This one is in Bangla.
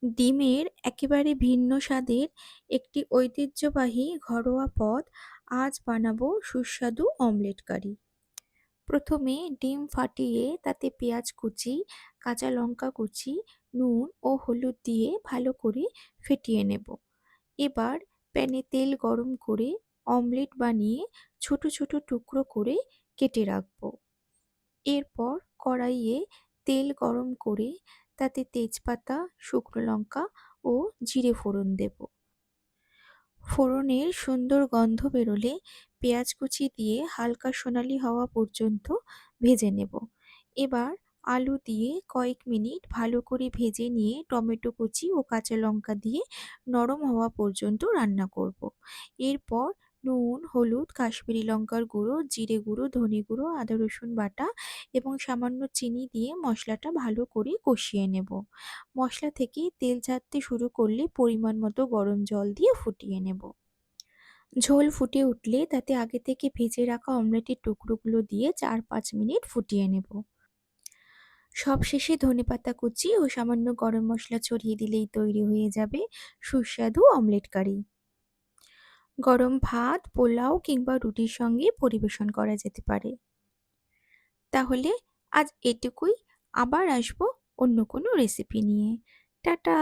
ডিমের একেবারে ভিন্ন স্বাদের একটি ঐতিহ্যবাহী ঘরোয়া পদ। আজ বানাবো সুস্বাদু অমলেট কারি। প্রথমে ডিম ফাটিয়ে তাতে পেঁয়াজ কুচি, কাঁচা লঙ্কা কুচি, নুন ও হলুদ দিয়ে ভালো করে ফেটিয়ে নেব। এবার প্যানে তেল গরম করে অমলেট বানিয়ে ছোট ছোট টুকরো করে কেটে রাখবো। এরপর কড়াইয়ে তেল গরম করে তাতে তেজপাতা, শুকনো লঙ্কা ও জিরে ফোড়ন দেব। ফোড়নের সুন্দর গন্ধ বেরোলে পেঁয়াজ কুচি দিয়ে হালকা সোনালি হওয়া পর্যন্ত ভেজে নেব। এবার আলু দিয়ে কয়েক মিনিট ভালো করে ভেজে নিয়ে টমেটো কুচি ও কাঁচা লঙ্কা দিয়ে নরম হওয়া পর্যন্ত রান্না করব। এরপর নুন, হলুদ, কাশ্মীরি লঙ্কার গুঁড়ো, জিরে গুঁড়ো, ধনে গুঁড়ো, আদা রসুন বাটা এবং সামান্য চিনি দিয়ে মশলাটা ভালো করে কষিয়ে নেব। মশলা থেকে তেল ছাড়তে শুরু করলে পরিমাণ মতো গরম জল দিয়ে ফুটিয়ে নেব। ঝোল ফুটে উঠলে তাতে আগে থেকে ভেজে রাখা অমলেটের টুকরোগুলো দিয়ে ৪-৫ মিনিট ফুটিয়ে নেব। সবশেষে ধনেপাতা কুচি ও সামান্য গরম মশলা ছড়িয়ে দিলেই তৈরি হয়ে যাবে সুস্বাদু অমলেট কারি। গরম ভাত, পোলাও কিংবা রুটির সঙ্গে পরিবেশন করা যেতে পারে। তাহলে আজ এটুকুই। আবার আসবো অন্য কোনো রেসিপি নিয়ে। টাটা।